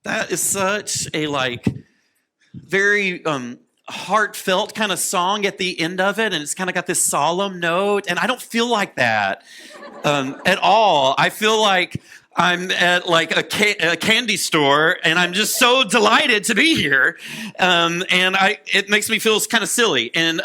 That is such a very heartfelt kind of song at the end of it, and it's kind of got this solemn note, and I don't feel like that at all. I feel like I'm at a candy store, and I'm just so delighted to be here, and it makes me feel kind of silly, and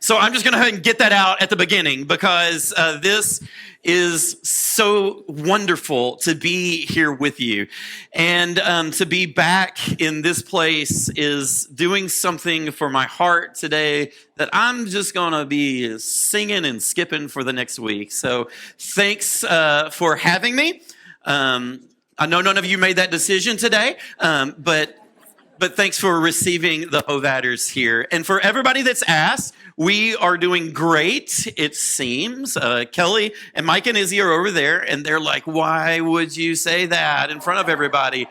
so I'm just going to go ahead and get that out at the beginning because this is so wonderful to be here with you. And to be back in this place is doing something for my heart today that I'm just going to be singing and skipping for the next week. So thanks for having me. I know none of you made that decision today, but thanks for receiving the Hovaters here. And for everybody that's asked, we are doing great, it seems. Kelly and Mike and Izzy are over there, and they're like, why would you say that in front of everybody?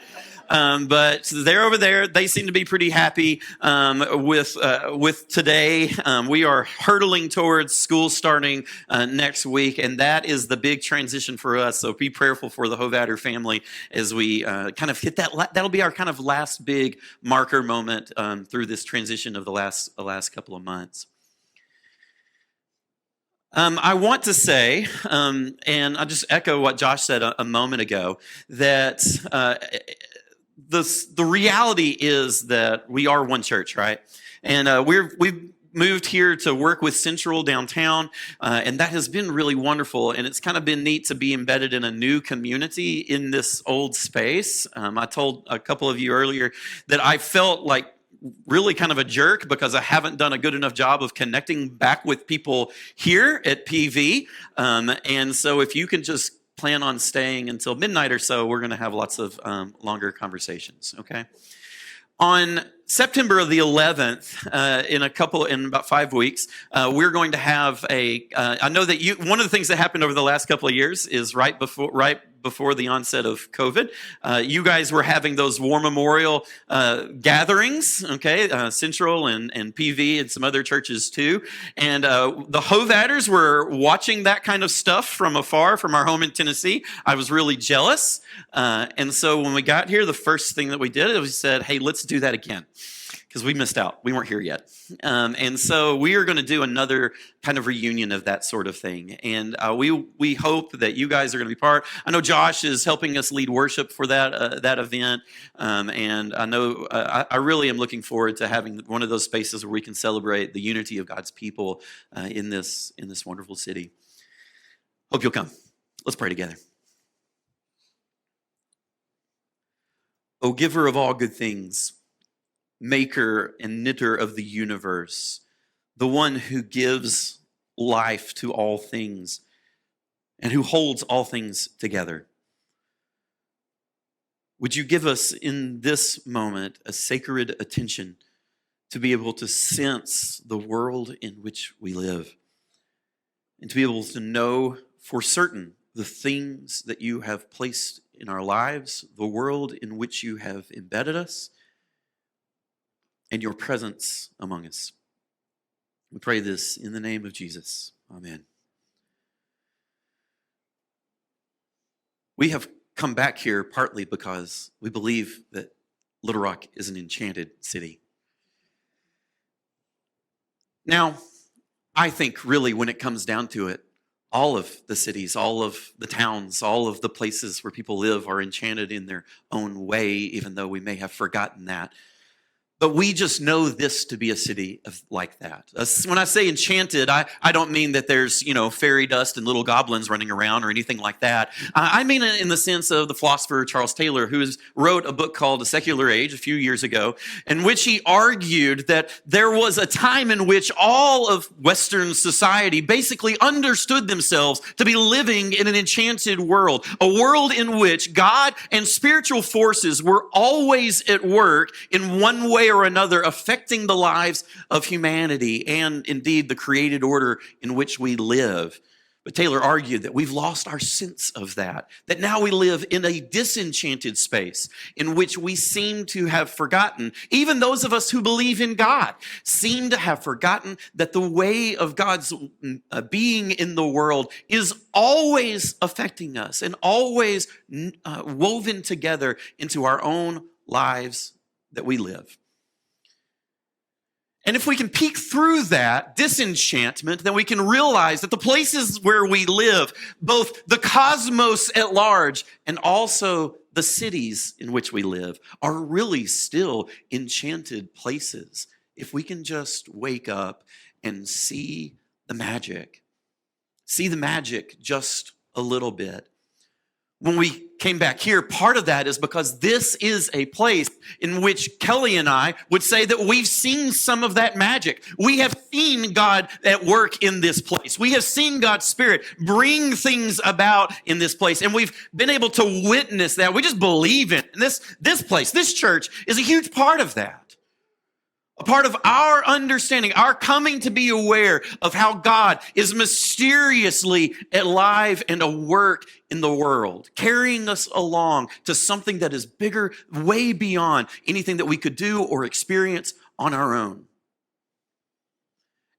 But they're over there. They seem to be pretty happy with today. We are hurtling towards school starting next week, and that is the big transition for us. So be prayerful for the Hovater family as we kind of hit that. That'll be our kind of last big marker moment through this transition of the last couple of months. I want to say, and I'll just echo what Josh said a moment ago, that the reality is that we are one church, right? And we've moved here to work with Central downtown, and that has been really wonderful. And it's kind of been neat to be embedded in a new community in this old space. I told a couple of you earlier that I felt like really kind of a jerk because I haven't done a good enough job of connecting back with people here at PV. And so if you can just plan on staying until midnight or so, we're going to have lots of longer conversations, okay? On September the 11th, in about 5 weeks, we're going to have I know that one of the things that happened over the last couple of years is right before the onset of COVID, you guys were having those War Memorial gatherings, okay? Central and PV and some other churches too. And the Hovaters were watching that kind of stuff from afar from our home in Tennessee. I was really jealous. And so when we got here, the first thing that we did is we said, hey, let's do that again. Because we missed out. We weren't here yet. And so we are going to do another kind of reunion of that sort of thing. And we hope that you guys are going to be part. I know Josh is helping us lead worship for that event. And I know I really am looking forward to having one of those spaces where we can celebrate the unity of God's people in this wonderful city. Hope you'll come. Let's pray together. O giver of all good things, maker and knitter of the universe, the one who gives life to all things and who holds all things together. Would you give us in this moment a sacred attention to be able to sense the world in which we live and to be able to know for certain the things that you have placed in our lives, the world in which you have embedded us, and your presence among us. We pray this in the name of Jesus. Amen. We have come back here partly because we believe that Little Rock is an enchanted city. Now, I think really when it comes down to it, all of the cities, all of the towns, all of the places where people live are enchanted in their own way, even though we may have forgotten that. But we just know this to be a city like that. When I say enchanted, I don't mean that there's, fairy dust and little goblins running around or anything like that. I mean it in the sense of the philosopher Charles Taylor, who wrote a book called A Secular Age a few years ago, in which he argued that there was a time in which all of Western society basically understood themselves to be living in an enchanted world, a world in which God and spiritual forces were always at work in one way or another, affecting the lives of humanity and indeed the created order in which we live. But Taylor argued that we've lost our sense of that now we live in a disenchanted space in which we seem to have forgotten, even those of us who believe in God seem to have forgotten that the way of God's being in the world is always affecting us and always woven together into our own lives that we live. And if we can peek through that disenchantment, then we can realize that the places where we live, both the cosmos at large and also the cities in which we live, are really still enchanted places. If we can just wake up and see the magic just a little bit. When we came back here, part of that is because this is a place in which Kelly and I would say that we've seen some of that magic. We have seen God at work in this place. We have seen God's Spirit bring things about in this place, and we've been able to witness that. We just believe in it. And this place, this church, is a huge part of that. A part of our understanding, our coming to be aware of how God is mysteriously alive and at work in the world, carrying us along to something that is bigger, way beyond anything that we could do or experience on our own.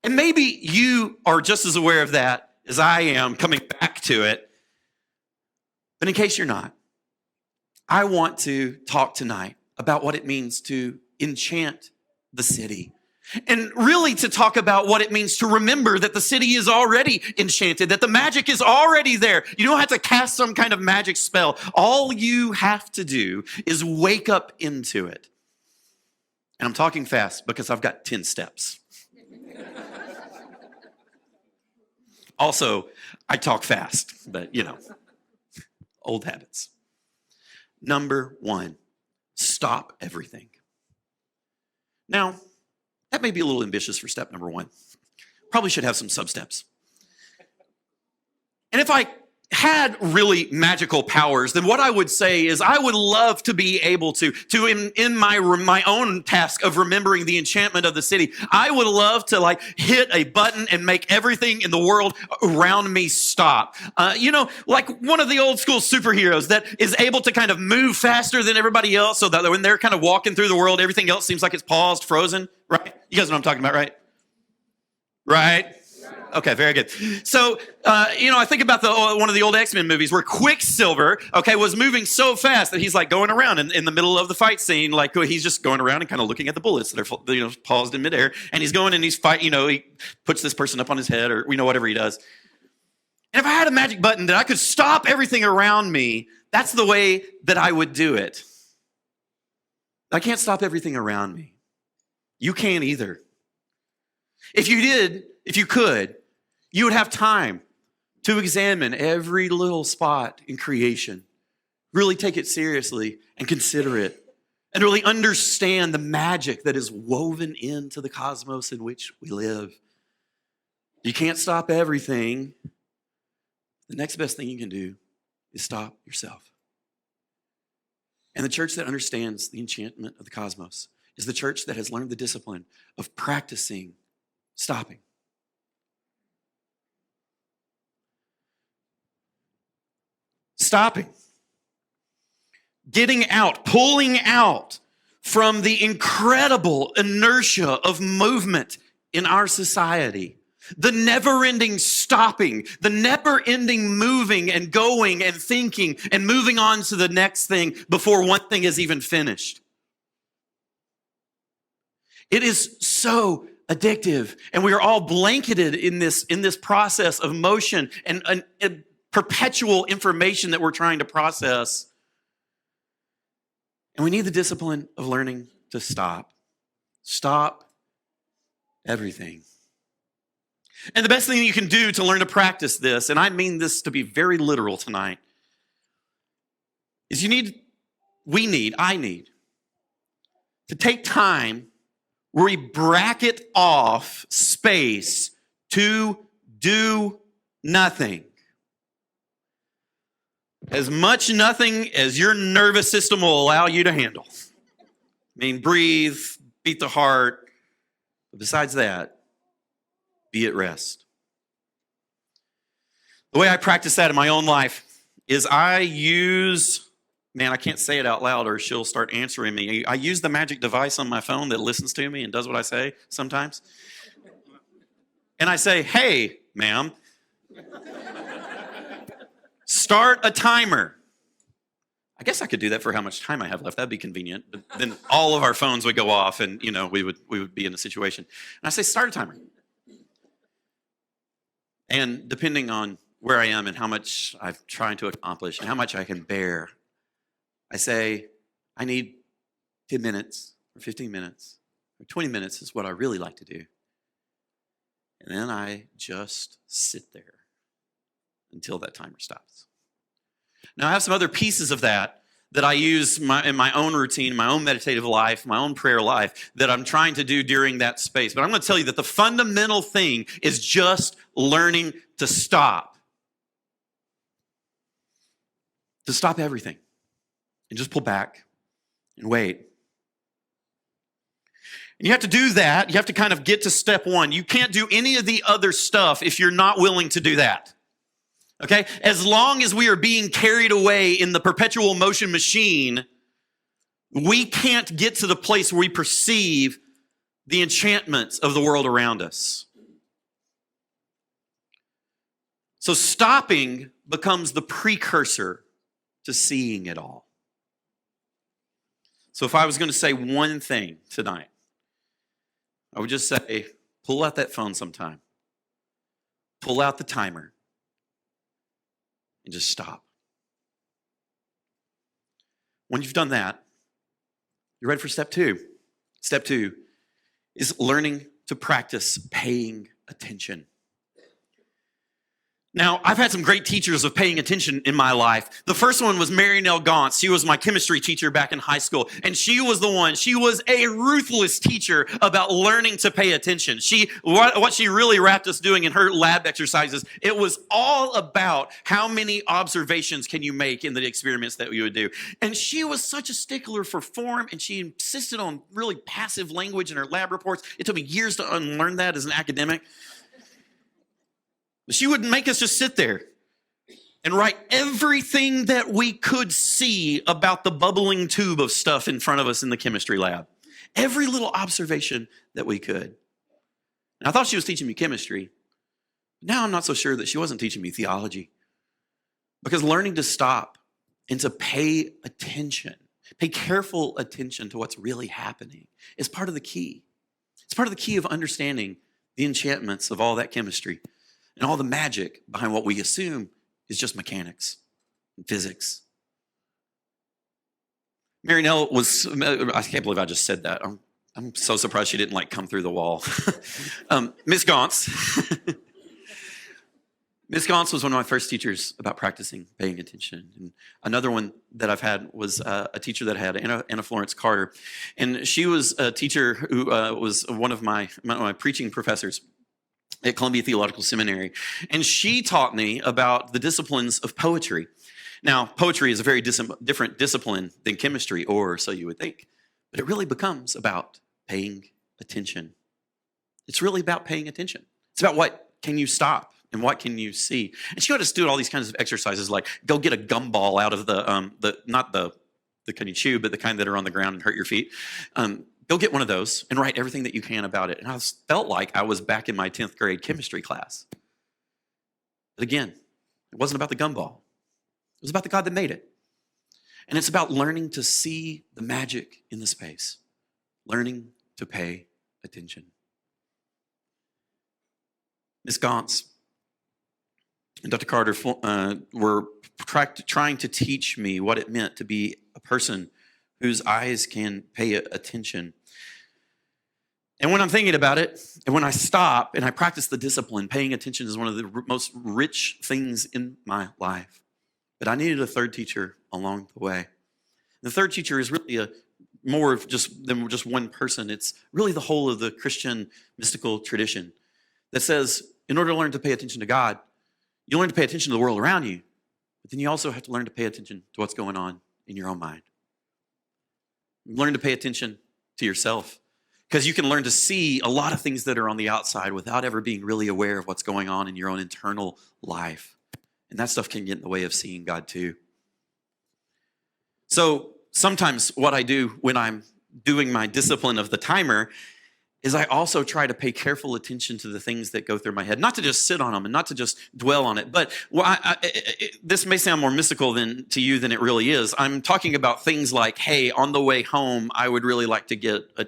And maybe you are just as aware of that as I am coming back to it. But in case you're not, I want to talk tonight about what it means to enchant the city. And really to talk about what it means to remember that the city is already enchanted, that the magic is already there. You don't have to cast some kind of magic spell. All you have to do is wake up into it. And I'm talking fast because I've got 10 steps. Also, I talk fast, but old habits. Number 1, stop everything. Now, that may be a little ambitious for step number 1. Probably should have some sub-steps. And if I had really magical powers, then what I would say is I would love to be able to in my own task of remembering the enchantment of the city, I would love to hit a button and make everything in the world around me stop. Like one of the old school superheroes that is able to kind of move faster than everybody else so that when they're kind of walking through the world, everything else seems like it's paused, frozen, right? You guys know what I'm talking about, right? Right? Okay, very good. So, I think about one of the old X-Men movies where Quicksilver, was moving so fast that he's going around in the middle of the fight scene, he's just going around and kind of looking at the bullets that are, paused in midair, and he's going and he's fighting, he puts this person up on his head or, whatever he does. And if I had a magic button that I could stop everything around me, that's the way that I would do it. I can't stop everything around me. You can't either. If you could, you would have time to examine every little spot in creation, really take it seriously and consider it, and really understand the magic that is woven into the cosmos in which we live. You can't stop everything. The next best thing you can do is stop yourself. And the church that understands the enchantment of the cosmos is the church that has learned the discipline of practicing stopping. Stopping. Getting out, pulling out from the incredible inertia of movement in our society. The never-ending stopping, the never-ending moving and going and thinking and moving on to the next thing before one thing is even finished. It is so addictive, and we are all blanketed in this process of motion and perpetual information that we're trying to process. And we need the discipline of learning to stop. Stop everything. And the best thing you can do to learn to practice this, and I mean this to be very literal tonight, is I need to take time where we bracket off space to do nothing. As much nothing as your nervous system will allow you to handle. Breathe, beat the heart. But besides that, be at rest. The way I practice that in my own life is I can't say it out loud or she'll start answering me. I use the magic device on my phone that listens to me and does what I say sometimes. And I say, hey, ma'am, start a timer. I guess I could do that for how much time I have left. That'd be convenient. But then all of our phones would go off and, we would be in a situation. And I say, start a timer. And depending on where I am and how much I'm trying to accomplish and how much I can bear, I say, I need 10 minutes or 15 minutes or 20 minutes is what I really like to do. And then I just sit there until that timer stops. Now, I have some other pieces of that I use in my own routine, my own meditative life, my own prayer life, that I'm trying to do during that space. But I'm going to tell you that the fundamental thing is just learning to stop. To stop everything and just pull back and wait. And you have to do that. You have to kind of get to step one. You can't do any of the other stuff if you're not willing to do that. Okay? As long as we are being carried away in the perpetual motion machine, we can't get to the place where we perceive the enchantments of the world around us. So stopping becomes the precursor to seeing it all. So if I was going to say one thing tonight, I would just say, pull out that phone sometime. Pull out the timer. And just stop. When you've done that, you're ready for step two. Step two is learning to practice paying attention. Now, I've had some great teachers of paying attention in my life. The first one was Mary Nell Gauntz. She was my chemistry teacher back in high school. And she was a ruthless teacher about learning to pay attention. What she really wrapped us doing in her lab exercises, it was all about how many observations can you make in the experiments that we would do. And she was such a stickler for form, and she insisted on really passive language in her lab reports. It took me years to unlearn that as an academic. She would make us just sit there and write everything that we could see about the bubbling tube of stuff in front of us in the chemistry lab. Every little observation that we could. And I thought she was teaching me chemistry. Now I'm not so sure that she wasn't teaching me theology. Because learning to stop and to pay attention, pay careful attention to what's really happening is part of the key. It's part of the key of understanding the enchantments of all that chemistry. And all the magic behind what we assume is just mechanics and physics. Mary Nell I can't believe I just said that. I'm so surprised she didn't come through the wall. Miss Gauntz. Miss Gauntz was one of my first teachers about practicing paying attention. And another one that I've had was a teacher that I had, Anna Florence Carter. And she was a teacher who was one of my preaching professors at Columbia Theological Seminary. And she taught me about the disciplines of poetry. Now, poetry is a very different discipline than chemistry, or so you would think. But it really becomes about paying attention. It's really about paying attention. It's about what can you stop and what can you see. And she had us do all these kinds of exercises, like go get a gumball out of not the kind you chew, but the kind that are on the ground and hurt your feet. Go get one of those and write everything that you can about it. And I felt like I was back in my 10th grade chemistry class. But again, it wasn't about the gumball. It was about the God that made it. And it's about learning to see the magic in the space. Learning to pay attention. Ms. Gauntz and Dr. Carter were trying to teach me what it meant to be a person whose eyes can pay attention. And when I'm thinking about it, and when I stop and I practice the discipline, paying attention is one of the most rich things in my life. But I needed a third teacher along the way. The third teacher is really more than just one person. It's really the whole of the Christian mystical tradition that says, in order to learn to pay attention to God, you learn to pay attention to the world around you, but then you also have to learn to pay attention to what's going on in your own mind. Learn to pay attention to yourself, because you can learn to see a lot of things that are on the outside without ever being really aware of what's going on in your own internal life. And that stuff can get in the way of seeing God too. So sometimes what I do when I'm doing my discipline of the timer is I also try to pay careful attention to the things that go through my head, not to just sit on them and not to just dwell on it. But this may sound more mystical to you than it really is. I'm talking about things like, hey, on the way home, I would really like to get a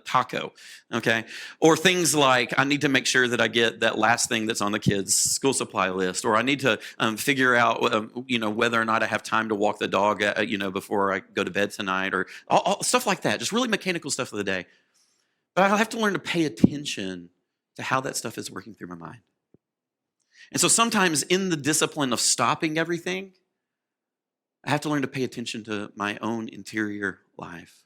taco, okay? Or things like, I need to make sure that I get that last thing that's on the kids' school supply list, or I need to figure out, whether or not I have time to walk the dog, before I go to bed tonight, or all stuff like that. Just really mechanical stuff of the day. But I'll have to learn to pay attention to how that stuff is working through my mind. And so sometimes in the discipline of stopping everything, I have to learn to pay attention to my own interior life.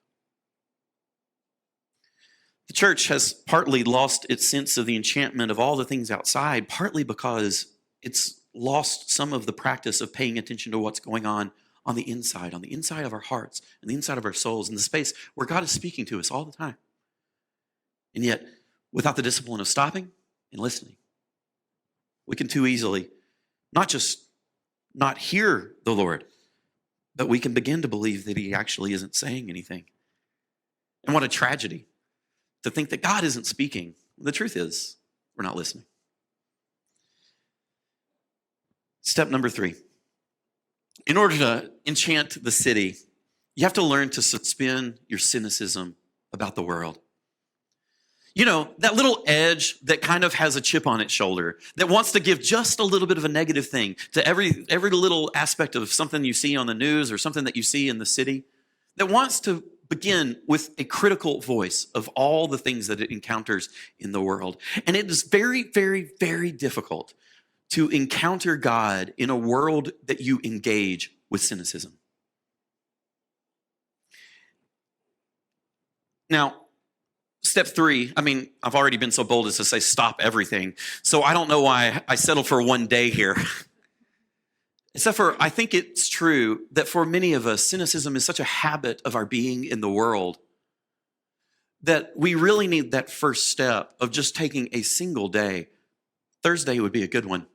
The church has partly lost its sense of the enchantment of all the things outside, partly because it's lost some of the practice of paying attention to what's going on the inside of our hearts, and the inside of our souls, in the space where God is speaking to us all the time. And yet, without the discipline of stopping and listening, we can too easily not just not hear the Lord, but we can begin to believe that he actually isn't saying anything. And what a tragedy to think that God isn't speaking. The truth is, we're not listening. Step number 3. In order to enchant the city, you have to learn to suspend your cynicism about the world. That little edge that kind of has a chip on its shoulder, that wants to give just a little bit of a negative thing to every little aspect of something you see on the news or something that you see in the city, that wants to begin with a critical voice of all the things that it encounters in the world. And it is very, very, very difficult to encounter God in a world that you engage with cynicism. Now, step 3, I've already been so bold as to say stop everything. So I don't know why I settled for one day here. Except for, I think it's true that for many of us, cynicism is such a habit of our being in the world that we really need that first step of just taking a single day. Thursday would be a good one.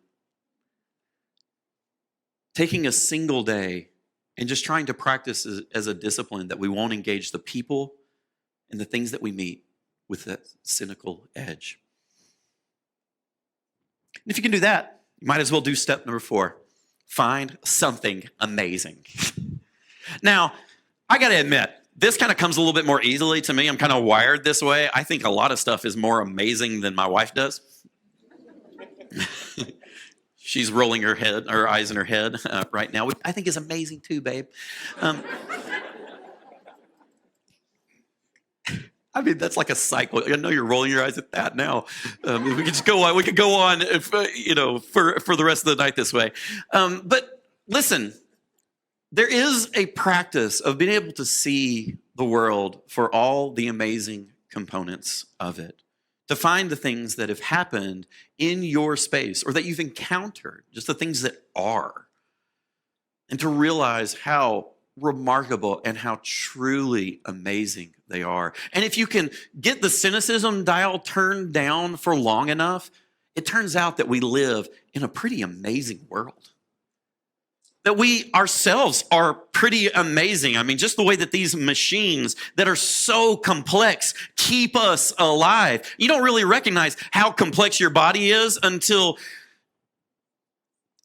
Taking a single day and just trying to practice as a discipline that we won't engage the people and the things that we meet with that cynical edge. And if you can do that, you might as well do step number 4. Find something amazing. Now, I got to admit, this kind of comes a little bit more easily to me. I'm kind of wired this way. I think a lot of stuff is more amazing than my wife does. She's rolling her eyes in her head right now, which I think is amazing too, babe. That's like a cycle. I know you're rolling your eyes at that now. We could just go on. We could go on, for the rest of the night this way. But listen, there is a practice of being able to see the world for all the amazing components of it. To find the things that have happened in your space or that you've encountered, just the things that are. And to realize how remarkable and how truly amazing they are. And if you can get the cynicism dial turned down for long enough, it turns out that we live in a pretty amazing world. That we ourselves are pretty amazing. Just the way that these machines that are so complex keep us alive. You don't really recognize how complex your body is until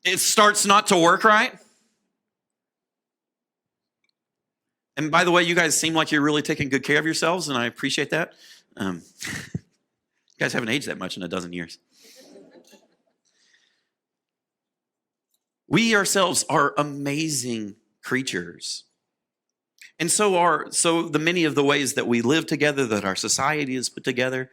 it starts not to work right. And by the way, you guys seem like you're really taking good care of yourselves, and I appreciate that. You guys haven't aged that much in a dozen years. We ourselves are amazing creatures. And so the many of the ways that we live together, that our society is put together.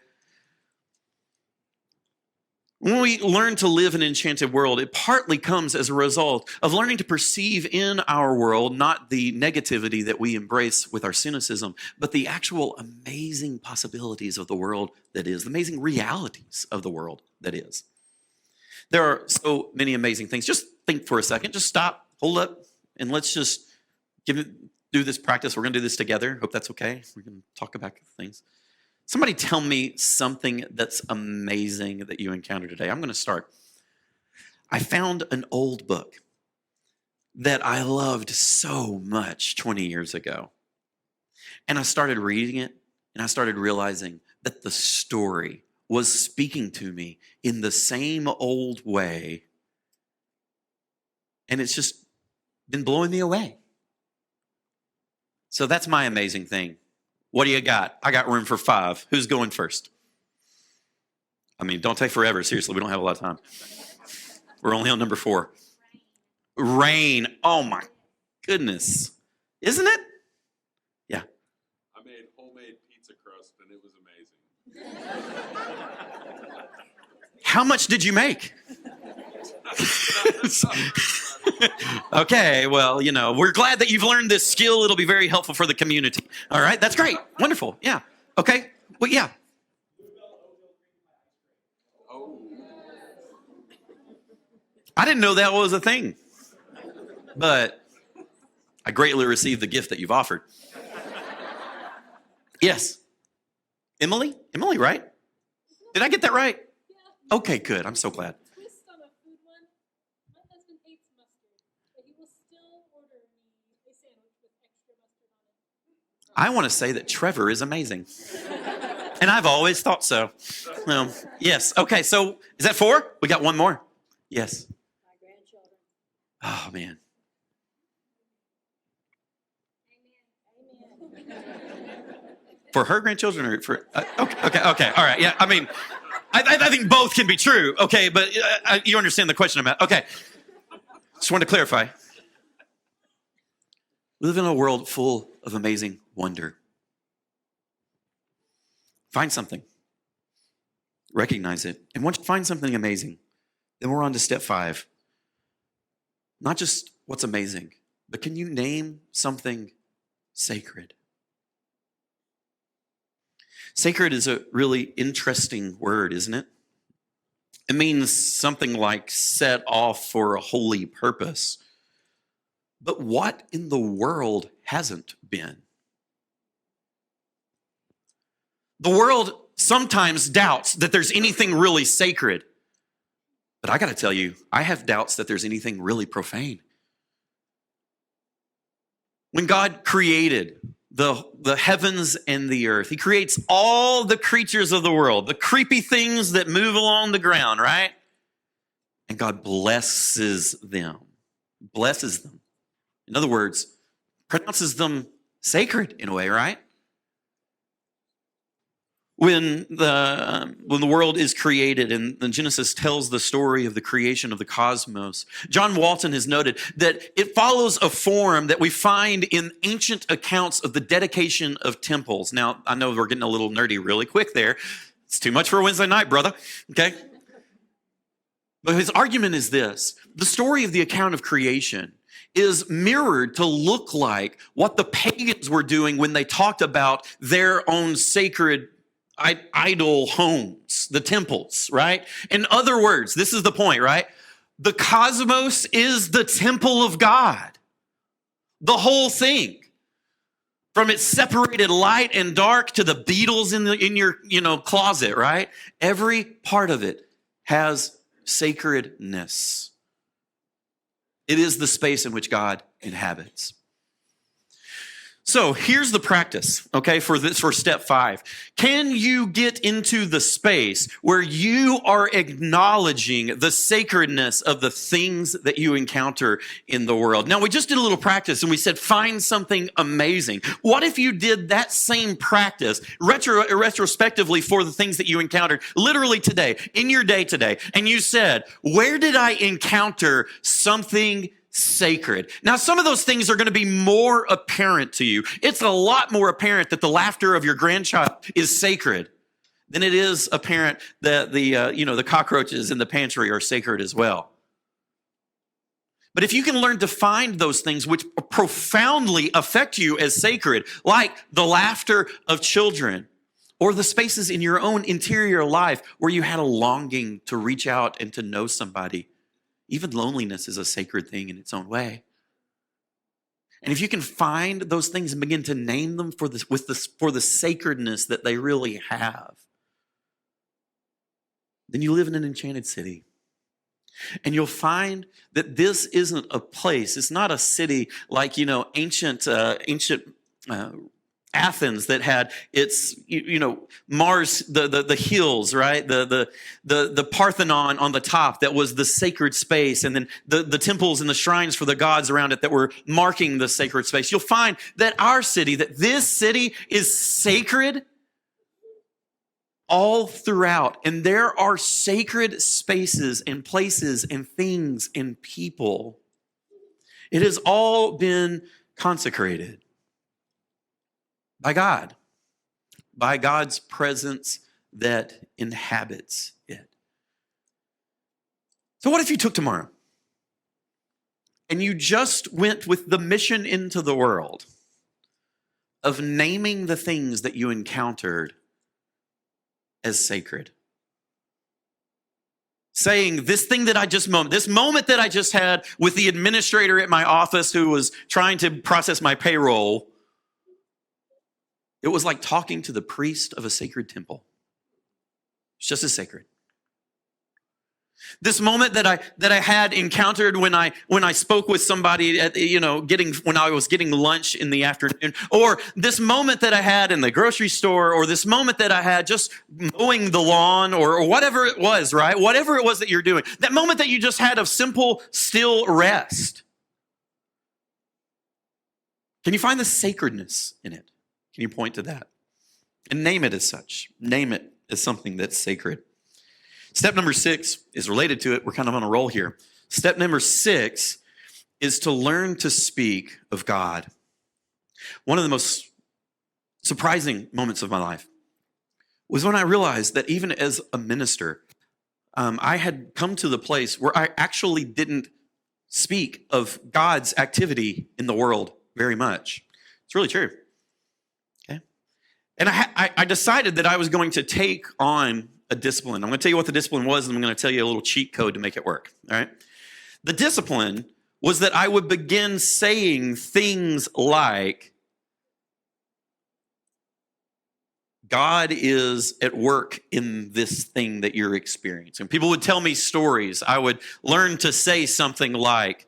When we learn to live in an enchanted world, it partly comes as a result of learning to perceive in our world not the negativity that we embrace with our cynicism, but the actual amazing possibilities of the world that is, the amazing realities of the world that is. There are so many amazing things. Just think for a second. Just stop, hold up, and let's just do this practice. We're going to do this together. Hope that's okay. We're going to talk about things. Somebody tell me something that's amazing that you encountered today. I'm going to start. I found an old book that I loved so much 20 years ago. And I started reading it, and I started realizing that the story was speaking to me in the same old way. And it's just been blowing me away. So that's my amazing thing. What do you got? I got room for 5. Who's going first? I mean, don't take forever. Seriously, we don't have a lot of time. We're only on number 4. Rain. Oh my goodness. Isn't it? Yeah. I made homemade pizza crust and it was amazing. How much did you make? Okay, well, we're glad that you've learned this skill. It'll be very helpful for the community. All right, that's great. Wonderful. Yeah. Okay. Well, yeah. I didn't know that was a thing, but I greatly received the gift that you've offered. Yes. Emily, right? Did I get that right? Yeah. Okay, good. I'm so glad. Twist on a food one. My husband hates mustard, but he will still order me a sandwich with extra mustard on it. I want to say that Trevor is amazing. And I've always thought so. Well, yes. Okay, so is that 4? We got one more. Yes. My grandchildren. Oh, man. Amen. For her grandchildren or for... okay. All right. Yeah, I mean, I think both can be true. Okay, but you understand the question I'm at. Okay. Just wanted to clarify. We live in a world full of amazing wonder. Find something. Recognize it. And once you find something amazing, then we're on to step 5. Not just what's amazing, but can you name something sacred? Sacred is a really interesting word, isn't it? It means something like set off for a holy purpose. But what in the world hasn't been? The world sometimes doubts that there's anything really sacred. But I got to tell you, I have doubts that there's anything really profane. When God created the heavens and the earth, he creates all the creatures of the world, the creepy things that move along the ground, right? And God blesses them. Blesses them. In other words, pronounces them sacred in a way, right? When the world is created and Genesis tells the story of the creation of the cosmos, John Walton has noted that it follows a form that we find in ancient accounts of the dedication of temples. Now, I know we're getting a little nerdy really quick there. It's too much for a Wednesday night, brother. Okay? But his argument is this. The story of the account of creation is mirrored to look like what the pagans were doing when they talked about their own sacred idol homes, the temples, right? In other words, this is the point, right? The cosmos is the temple of God. The whole thing. From its separated light and dark to the beetles in your closet, right? Every part of it has sacredness. It is the space in which God inhabits. So here's the practice, okay, for step 5. Can you get into the space where you are acknowledging the sacredness of the things that you encounter in the world? Now, we just did a little practice and we said, find something amazing. What if you did that same practice retrospectively for the things that you encountered literally today, in your day today, and you said, where did I encounter something sacred? Now, some of those things are going to be more apparent to you. It's a lot more apparent that the laughter of your grandchild is sacred than it is apparent that the cockroaches in the pantry are sacred as well. But if you can learn to find those things which profoundly affect you as sacred, like the laughter of children, or the spaces in your own interior life where you had a longing to reach out and to know somebody, even loneliness is a sacred thing in its own way. And if you can find those things and begin to name them for the sacredness that they really have, then you live in an enchanted city. And you'll find that this isn't a place. It's not a city like, ancient Athens that had its, Mars, the hills, right? The Parthenon on the top that was the sacred space, and then the temples and the shrines for the gods around it that were marking the sacred space. You'll find that that this city is sacred all throughout. And there are sacred spaces and places and things and people. It has all been consecrated by God, by God's presence that inhabits it. So what if you took tomorrow and you just went with the mission into the world of naming the things that you encountered as sacred? Saying this moment that I just had with the administrator at my office who was trying to process my payroll, it was like talking to the priest of a sacred temple. It's just as sacred. This moment that I had encountered when I spoke with somebody at, when I was getting lunch in the afternoon, or this moment that I had in the grocery store, or this moment that I had just mowing the lawn, or whatever it was, right? Whatever it was that you're doing, that moment that you just had of simple, still rest. Can you find the sacredness in it? Can you point to that? And name it as such. Name it as something that's sacred. Step number 6 is related to it. We're kind of on a roll here. Step number 6 is to learn to speak of God. One of the most surprising moments of my life was when I realized that even as a minister, I had come to the place where I actually didn't speak of God's activity in the world very much. It's really true. Okay? And I decided that I was going to take on a discipline. I'm going to tell you what the discipline was, and I'm going to tell you a little cheat code to make it work. All right? The discipline was that I would begin saying things like, God is at work in this thing that you're experiencing. People would tell me stories. I would learn to say something like,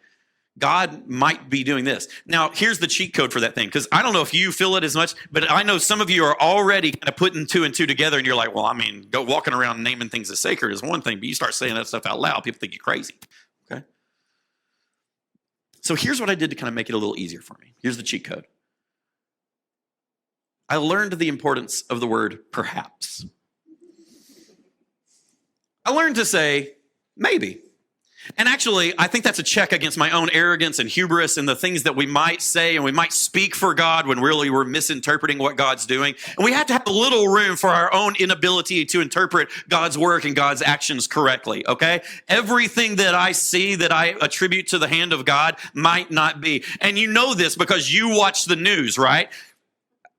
God might be doing this. Now, here's the cheat code for that thing, because I don't know if you feel it as much, but I know some of you are already kind of putting 2 and 2 together, and you're like, well, go walking around naming things as sacred is one thing, but you start saying that stuff out loud, people think you're crazy, okay? So here's what I did to kind of make it a little easier for me. Here's the cheat code. I learned the importance of the word perhaps. I learned to say maybe. And actually, I think that's a check against my own arrogance and hubris and the things that we might say and we might speak for God when really we're misinterpreting what God's doing. And we have to have a little room for our own inability to interpret God's work and God's actions correctly, okay? Everything that I see that I attribute to the hand of God might not be. And you know this because you watch the news, right?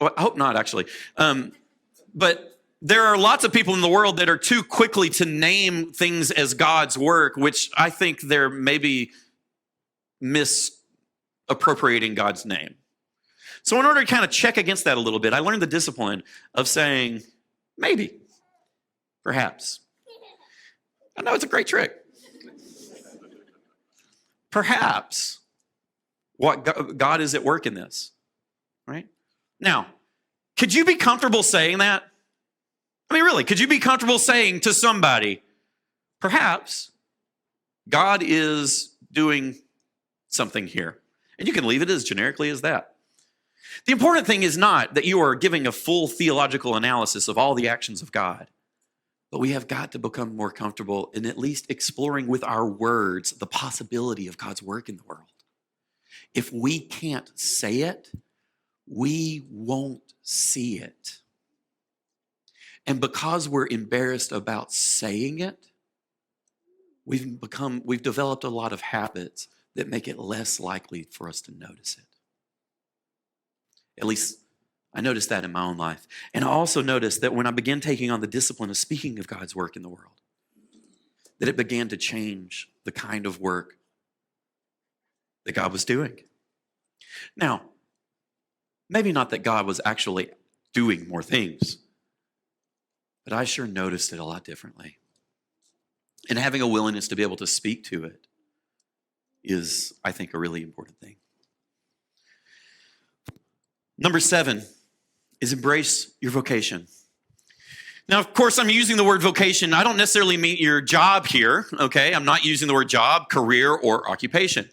Well, I hope not, actually. But there are lots of people in the world that are too quickly to name things as God's work, which I think they're maybe misappropriating God's name. So in order to kind of check against that a little bit, I learned the discipline of saying, maybe, perhaps. I know it's a great trick. Perhaps what God is at work in this, right? Now, could you be comfortable saying that? I mean, really, could you be comfortable saying to somebody, perhaps God is doing something here? And you can leave it as generically as that. The important thing is not that you are giving a full theological analysis of all the actions of God, but we have got to become more comfortable in at least exploring with our words the possibility of God's work in the world. If we can't say it, we won't see it. And because we're embarrassed about saying it, we've developed a lot of habits that make it less likely for us to notice it. At least I noticed that in my own life. And I also noticed that when I began taking on the discipline of speaking of God's work in the world, that it began to change the kind of work that God was doing. Now, maybe not that God was actually doing more things, but I sure noticed it a lot differently. And having a willingness to be able to speak to it is, I think, a really important thing. Number 7, is embrace your vocation. Now, of course, I'm using the word vocation. I don't necessarily mean your job here, okay? I'm not using the word job, career, or occupation,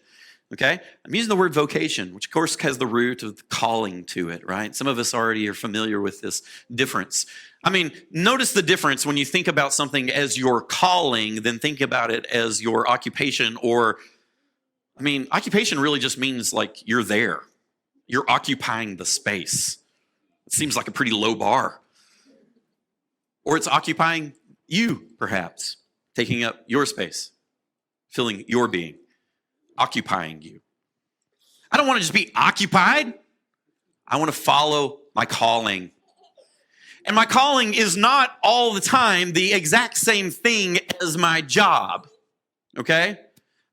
okay? I'm using the word vocation, which of course has the root of calling to it, right? Some of us already are familiar with this difference. I mean, notice the difference when you think about something as your calling, then think about it as your occupation, or, I mean, occupation really just means like you're there. You're occupying the space. It seems like a pretty low bar. Or it's occupying you, perhaps, taking up your space, filling your being, occupying you. I don't want to just be occupied. I want to follow my calling. And my calling is not all the time the exact same thing as my job, okay?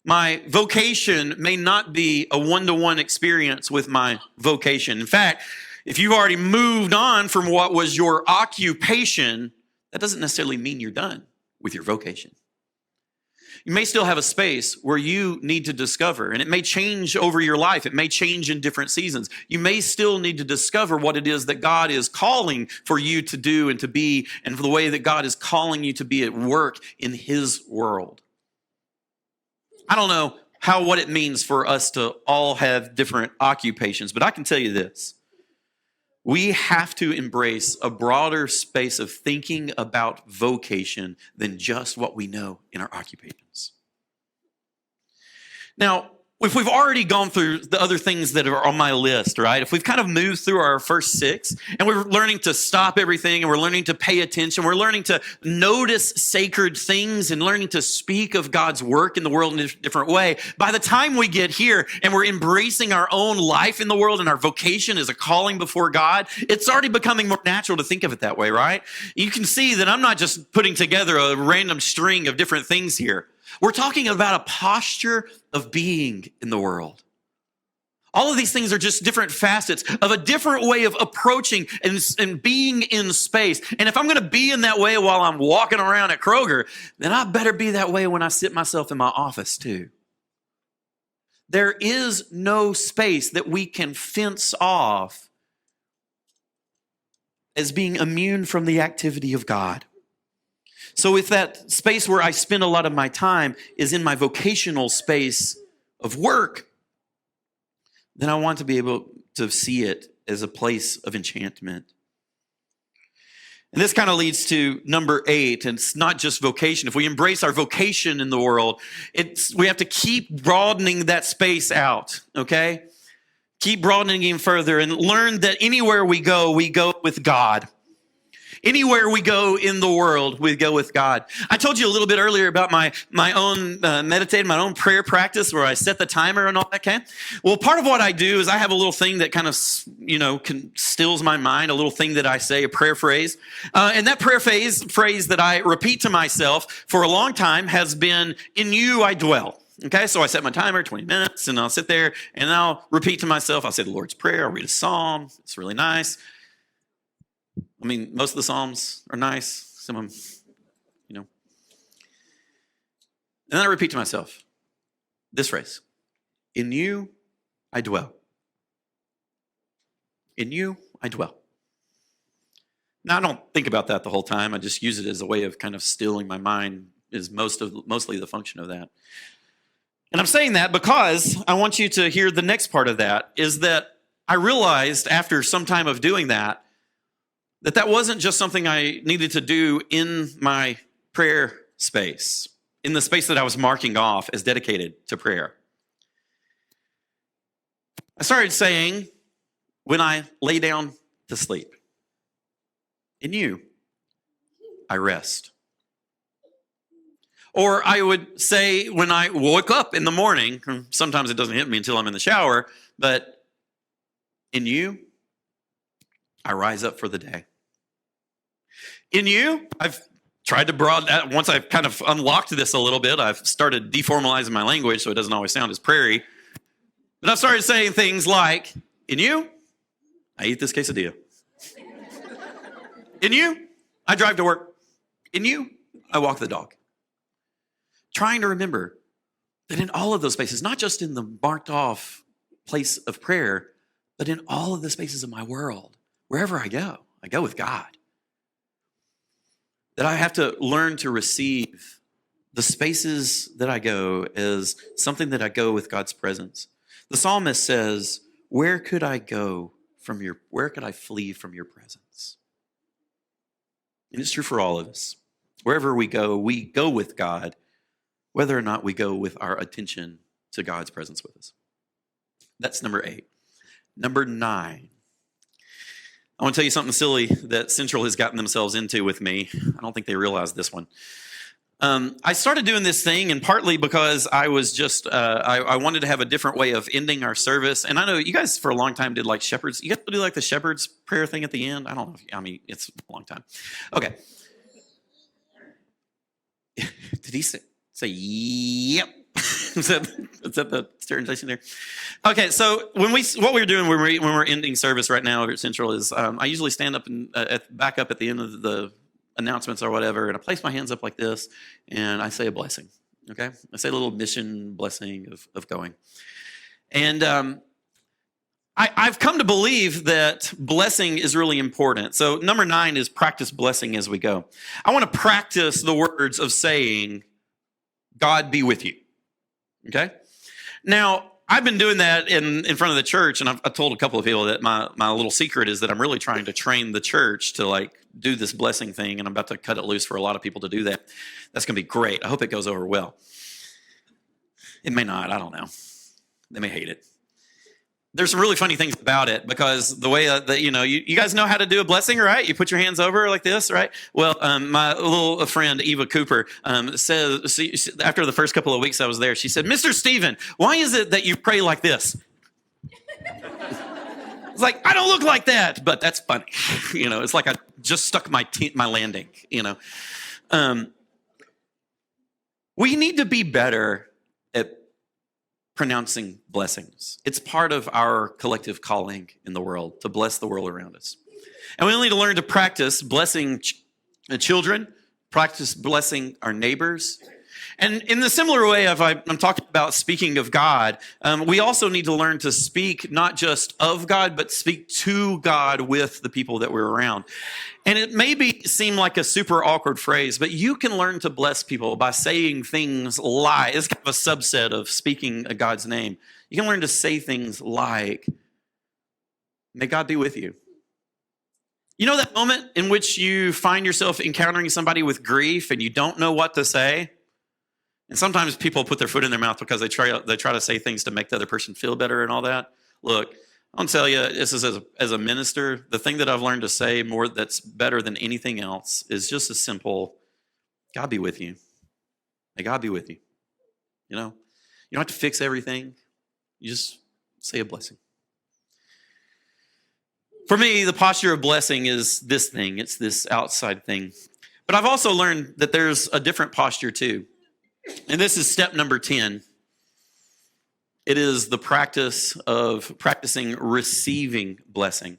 My vocation may not be a one-to-one experience with my vocation. In fact, if you've already moved on from what was your occupation, that doesn't necessarily mean you're done with your vocation. You may still have a space where you need to discover, and it may change over your life. It may change in different seasons. You may still need to discover what it is that God is calling for you to do and to be, and for the way that God is calling you to be at work in His world. I don't know what it means for us to all have different occupations, but I can tell you this. We have to embrace a broader space of thinking about vocation than just what we know in our occupations. Now, if we've already gone through the other things that are on my list, right? If we've kind of moved through our first 6 and we're learning to stop everything and we're learning to pay attention, we're learning to notice sacred things and learning to speak of God's work in the world in a different way. By the time we get here and we're embracing our own life in the world and our vocation is a calling before God, it's already becoming more natural to think of it that way, right? You can see that I'm not just putting together a random string of different things here. We're talking about a posture of being in the world. All of these things are just different facets of a different way of approaching and being in space. And if I'm going to be in that way while I'm walking around at Kroger, then I better be that way when I sit myself in my office too. There is no space that we can fence off as being immune from the activity of God. So if that space where I spend a lot of my time is in my vocational space of work, then I want to be able to see it as a place of enchantment. And this kind of leads to number 8, and it's not just vocation. If we embrace our vocation in the world, we have to keep broadening that space out, okay? Keep broadening even further and learn that anywhere we go with God. Anywhere we go in the world, we go with God. I told you a little bit earlier about my own meditating, my own prayer practice where I set the timer and all that kind. Well, part of what I do is I have a little thing that kind of, stills my mind, a little thing that I say, a prayer phrase. And that prayer phrase that I repeat to myself for a long time has been, "In you I dwell." Okay, so I set my timer, 20 minutes, and I'll sit there and I'll repeat to myself. I'll say the Lord's Prayer, I'll read a psalm. It's really nice. I mean, most of the Psalms are nice. Some of them, And then I repeat to myself this phrase: "In you I dwell. In you I dwell." Now, I don't think about that the whole time. I just use it as a way of kind of stilling my mind, is mostly the function of that. And I'm saying that because I want you to hear the next part of that, is that I realized after some time of doing that wasn't just something I needed to do in my prayer space, in the space that I was marking off as dedicated to prayer. I started saying, when I lay down to sleep, "In you, I rest." Or I would say when I woke up in the morning, sometimes it doesn't hit me until I'm in the shower, but "In you, I rise up for the day." In you, I've tried to once I've kind of unlocked this a little bit, I've started deformalizing my language so it doesn't always sound as prairie. But I've started saying things like, "In you, I eat this quesadilla. In you, I drive to work. In you, I walk the dog." Trying to remember that in all of those spaces, not just in the marked off place of prayer, but in all of the spaces of my world, Wherever I go with God. That I have to learn to receive the spaces that I go as something that I go with God's presence. The psalmist says, where could I flee from your presence? And it's true for all of us. Wherever we go with God, whether or not we go with our attention to God's presence with us. That's number 8. Number 9. I want to tell you something silly that Central has gotten themselves into with me. I don't think they realized this one. I started doing this thing, and partly because I was just, I wanted to have a different way of ending our service. And I know you guys for a long time did like shepherds. You got to do like the shepherd's prayer thing at the end. I don't know. It's a long time. Okay. Did he say yep? is that the stereotyping there? Okay, so what we're doing when we're ending service right now over at Central is I usually stand up and back up at the end of the announcements or whatever, and I place my hands up like this, and I say a blessing. Okay, I say a little mission blessing of going, and I've come to believe that blessing is really important. So number 9 is practice blessing as we go. I want to practice the words of saying, "God be with you." Okay, now I've been doing that in front of the church, and I've told a couple of people that my little secret is that I'm really trying to train the church to like do this blessing thing, and I'm about to cut it loose for a lot of people to do that. That's going to be great. I hope it goes over well. It may not. I don't know. They may hate it. There's some really funny things about it because the way that, you guys know how to do a blessing, right? You put your hands over like this, right? Well, my little friend, Eva Cooper, says, after the first couple of weeks I was there, she said, "Mr. Stephen, why is it that you pray like this?" It's like, I don't look like that, but that's funny. It's like I just stuck my landing, We need to be better at pronouncing blessings. It's part of our collective calling in the world to bless the world around us. And we need to learn to practice blessing children, practice blessing our neighbors. And in the similar way I'm talking about speaking of God, we also need to learn to speak not just of God, but speak to God with the people that we're around. And it may seem like a super awkward phrase, but you can learn to bless people by saying things like, it's kind of a subset of speaking God's name. You can learn to say things like, "May God be with you." You know that moment in which you find yourself encountering somebody with grief and you don't know what to say? And sometimes people put their foot in their mouth because they try to say things to make the other person feel better and all that. Look, I'll tell you, this is as a minister, the thing that I've learned to say more that's better than anything else is just a simple, "God be with you. May God be with you." You don't have to fix everything. You just say a blessing. For me, the posture of blessing is this thing. It's this outside thing. But I've also learned that there's a different posture too. And this is step number 10. It is the practice of practicing receiving blessing.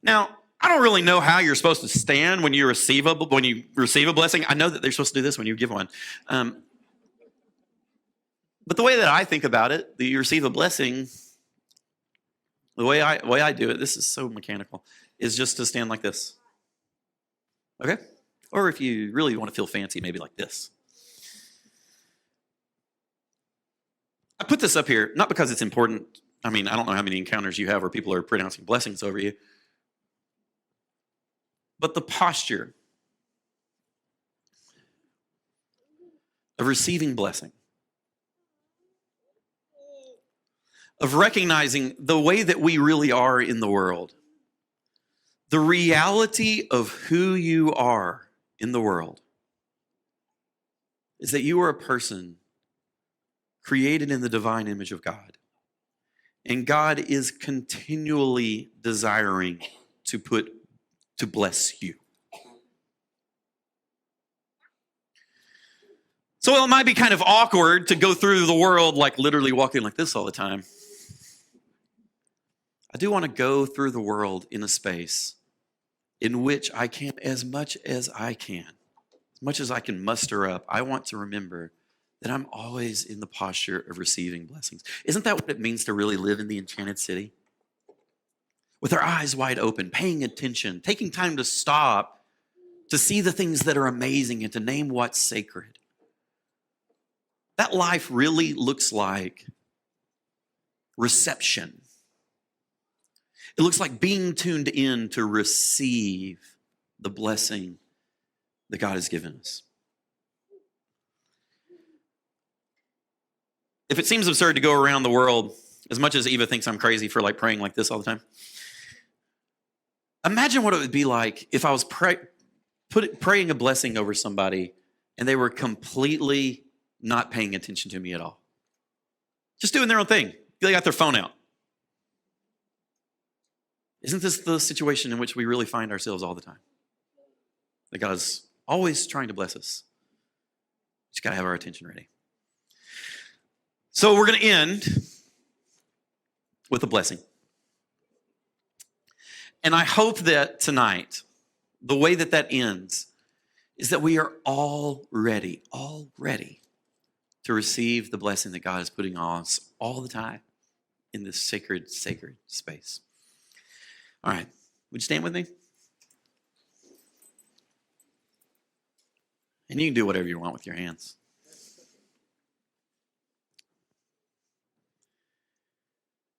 Now, I don't really know how you're supposed to stand when you receive a blessing. I know that they're supposed to do this when you give one. But the way that I think about it, that you receive a blessing, the way I do it, this is so mechanical, is just to stand like this. Okay? Or if you really want to feel fancy, maybe like this. I put this up here, not because it's important. I mean, I don't know how many encounters you have where people are pronouncing blessings over you. But the posture of receiving blessing, of recognizing the way that we really are in the world, the reality of who you are in the world, is that you are a person created in the divine image of God. And God is continually desiring to bless you. So it might be kind of awkward to go through the world like literally walking like this all the time. I do want to go through the world in a space in which I can, as much as I can muster up, I want to remember that I'm always in the posture of receiving blessings. Isn't that what it means to really live in the enchanted city? with our eyes wide open, paying attention, taking time to stop, to see the things that are amazing and to name what's sacred. That life really looks like reception. It looks like being tuned in to receive the blessing that God has given us. If it seems absurd to go around the world, as much as Eva thinks I'm crazy for like praying like this all the time, imagine what it would be like if I was praying a blessing over somebody and they were completely not paying attention to me at all. Just doing their own thing. They got their phone out. Isn't this the situation in which we really find ourselves all the time? That God is always trying to bless us. Just got to have our attention ready. So we're going to end with a blessing. And I hope that tonight, the way that that ends is that we are all ready to receive the blessing that God is putting on us all the time in this sacred space. All right, would you stand with me? And you can do whatever you want with your hands.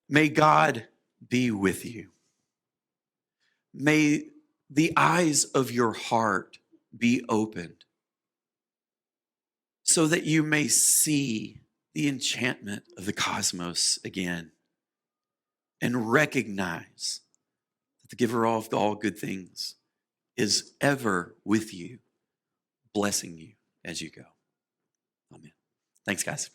May God be with you. May the eyes of your heart be opened so that you may see the enchantment of the cosmos again and recognize that the giver of all good things is ever with you, blessing you as you go. Amen. Thanks, guys.